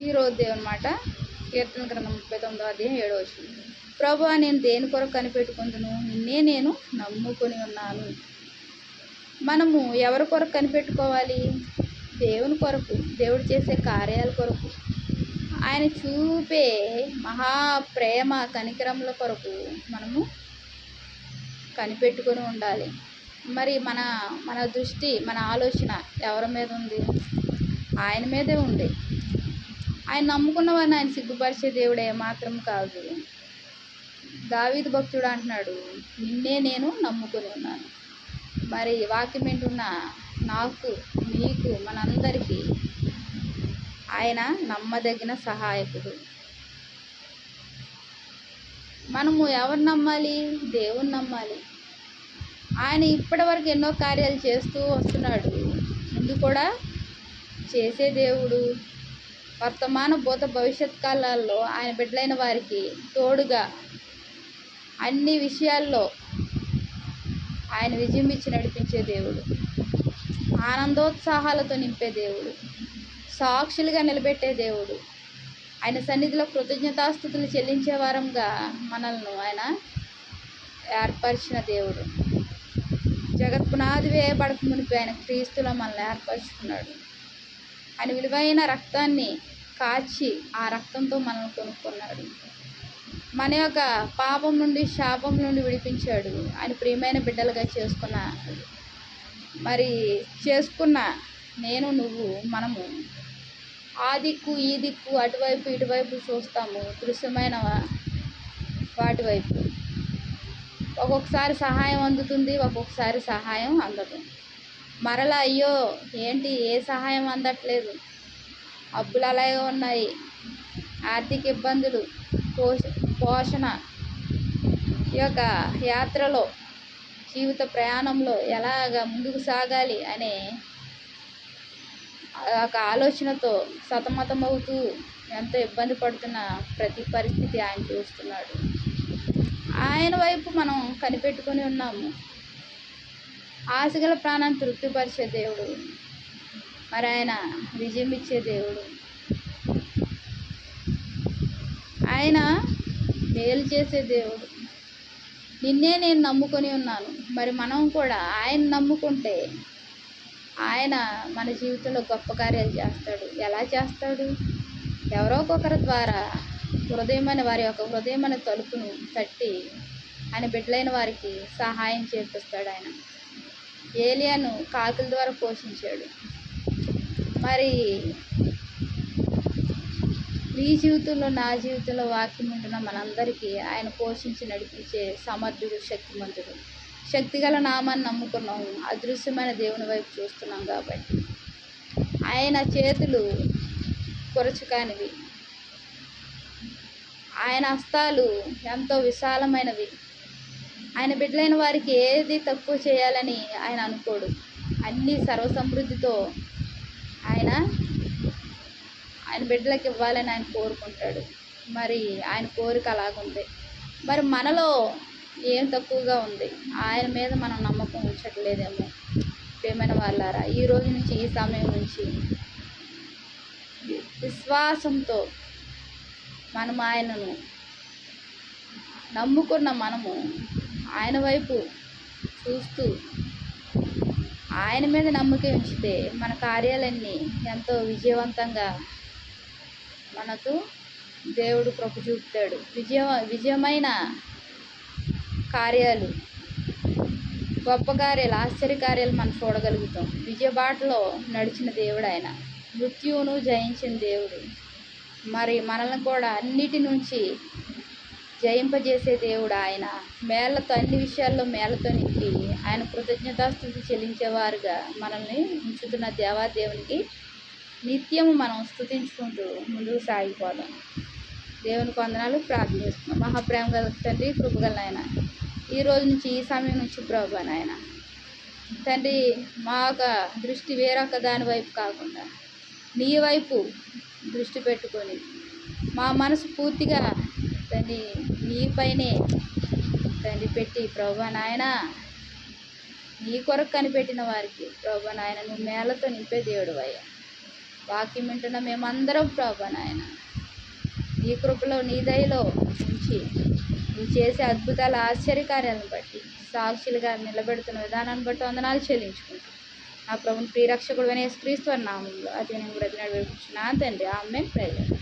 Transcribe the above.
ఈరోజు దేవుని మాట కీర్తన గ్రంథం 39వ అధ్యాయం 7వ వచనం. ప్రభువా, నేను దేని కొరకు కనిపెట్టుకుందును? నిన్నే నేను నమ్ముకొని ఉన్నాను. మనము ఎవరి కొరకు కనిపెట్టుకోవాలి? దేవుని కొరకు, దేవుడు చేసే కార్యాల కొరకు, ఆయన చూపే మహాప్రేమ కనికరముల కొరకు మనము కనిపెట్టుకొని ఉండాలి. మరి మన దృష్టి, మన ఆలోచన ఎవరి మీద ఉంది? ఆయన మీదే ఉంది. ఆయన నమ్ముకున్న వారిని ఆయన సిగ్గుపరిచే దేవుడే మాత్రం కాదు. దావీదు భక్తుడు అంటున్నాడు, నిన్నే నేను నమ్ముకొని ఉన్నాను. మరి వాక్యం వింటున్న నాకు, మీకు, మనందరికీ ఆయన నమ్మదగిన సహాయకుడు. మనము ఎవరు నమ్మాలి? దేవుని నమ్మాలి. ఆయన ఇప్పటి వరకు ఎన్నో కార్యాలు చేస్తూ వస్తున్నాడు. ముందు కూడా చేసే దేవుడు. వర్తమాన భూత భవిష్యత్ కాలాల్లో ఆయన బిడ్డలైన వారికి తోడుగా అన్ని విషయాల్లో ఆయన విజయం ఇచ్చి నడిపించే దేవుడు. ఆనందోత్సాహాలతో నింపే దేవుడు. సాక్షులుగా నిలబెట్టే దేవుడు. ఆయన సన్నిధిలో కృతజ్ఞతాస్తుతులు చెల్లించే వారంగా మనల్ని ఆయన ఏర్పరిచిన దేవుడు. జగత్ పునాది వేయబడక మునిపి ఆయన క్రీస్తులో మనల్ని ఏర్పరచుకున్నాడు. ఆయన విలువైన రక్తాన్ని కాచి ఆ రక్తంతో మనల్ని కొనుక్కున్నాడు. మన యొక్క పాపం నుండి, శాపం నుండి విడిపించాడు. ఆయన ప్రియమైన బిడ్డలుగా చేసుకున్న నేను, నువ్వు, మనము ఆ దిక్కు ఈ దిక్కు, అటువైపు ఇటువైపు చూస్తాము, దృశ్యమైన వాటి వైపు. ఒక్కొక్కసారి సహాయం అందుతుంది, ఒక్కొక్కసారి సహాయం అందదు. మరలా అయ్యో ఏంటి, ఏ సహాయం అందట్లేదు, అప్పులు అలాగే ఉన్నాయి, ఆర్థిక ఇబ్బందులు, పోషణ, ఈ యొక్క యాత్రలో, జీవిత ప్రయాణంలో ఎలాగ ముందుకు సాగాలి అనే ఒక ఆలోచనతో సతమతమవుతూ ఎంతో ఇబ్బంది పడుతున్న ప్రతి పరిస్థితి ఆయన చూస్తున్నాడు. ఆయన వైపు మనం కనిపెట్టుకొని ఉన్నాము. ఆశగల ప్రాణాన్ని తృప్తిపరిచే దేవుడు. మరి ఆయన విజయం ఇచ్చే దేవుడు. ఆయన మేలు చేసే దేవుడు. నిన్నే నేను నమ్ముకొని ఉన్నాను. మరి మనం కూడా ఆయన నమ్ముకుంటే ఆయన మన జీవితంలో గొప్ప కార్యాలు చేస్తాడు. ఎలా చేస్తాడు? ఎవరో ఒకరి ద్వారా వారి యొక్క హృదయమైన తలుపును తట్టి ఆయన బిడ్డలైన వారికి సహాయం చేపిస్తాడు. ఆయన ఏలియాను కాకుల ద్వారా పోషించాడు. మరి నీ జీవితంలో, నా జీవితంలో వాక్యం ఉంటున్న మనందరికీ ఆయన పోషించి నడిపించే సమర్థుడు, శక్తిమంతుడు. శక్తిగల నామాన్ని నమ్ముకున్నాము. అదృశ్యమైన దేవుని వైపు చూస్తున్నాం కాబట్టి ఆయన చేతులు కొరచుకానివి, ఆయన హస్తాలు ఎంతో విశాలమైనవి. ఆయన బిడ్డలైన వారికి ఏది తక్కువ చేయాలని ఆయన అనుకోడు. అన్ని సర్వసమృద్ధితో ఆయన బిడ్డలకు ఇవ్వాలని ఆయన కోరుకుంటాడు. మరి ఆయన కోరిక అలాగుంది. మరి మనలో ఏం తక్కువగా ఉంది? ఆయన మీద మనం నమ్మకం ఉంచట్లేదేమో. ప్రియమైన వాళ్ళారా, ఈ రోజు నుంచి, ఈ సమయం నుంచి విశ్వాసంతో మనం ఆయనను నమ్ముకున్న మనము ఆయన వైపు చూస్తూ ఆయన మీద నమ్మకం ఉంచితే మన కార్యాలన్నీ ఎంతో విజయవంతంగా మనకు దేవుడు కృప చూపుతాడు. విజయమైన కార్యాలు, గొప్ప కార్యాలు, ఆశ్చర్య కార్యాలు మనం చూడగలుగుతాం. విజయబాటలో నడిచిన దేవుడు ఆయన. మృత్యువును జయించిన దేవుడు. మరి మనల్ని కూడా అన్నిటి నుంచి జయింపజేసే దేవుడు ఆయన. మేళ్లతో, అన్ని విషయాల్లో మేళ్లతో నింపి ఆయన కృతజ్ఞతాస్తుతి చెల్లించేవారుగా మనల్ని ఉంచుతున్న దేవాదేవునికి నిత్యము మనం స్తుతించుకుంటూ ముందుకు సాగిపోదాం. దేవునికి వందనాలు. ప్రార్థన చేస్తున్నాం. మహాప్రేమ గల తండ్రి, కృపగల నాయన, ఈ రోజు నుంచి, ఈ సమయం నుంచి ప్రభువా నాయన తండ్రి, మా యొక్క దృష్టి వేరొక దాని వైపు కాకుండా నీ వైపు దృష్టి పెట్టుకొని మా మనసు పూర్తిగా తండ్రి నీపైనే తండ్రి పెట్టి ప్రభువా నాయన నీ కొరకు కనిపెట్టిన వారికి ప్రభువా నాయన నువ్వు మేళ్లతో నింపే దేవుడు అయ్యా. వాక్యం వింటున్న మేమందరం ప్రభా నాయన నీ కృపలో నీ దయలో ఉంచి నువ్వు చేసే అద్భుతాల ఆశ్చర్యకార్యాలను బట్టి సాక్షులుగా నిలబెడుతున్న విధానాన్ని బట్టి వందనాలు చెల్లించుకుంటాం. నా ప్రభుని ప్రియరక్షకుడు యేసుక్రీస్తు వారి నామంలో అతి నేను బ్రతినాడు వేపుచున్నాను తండ్రి. ఆమేన్. ప్రైజ్.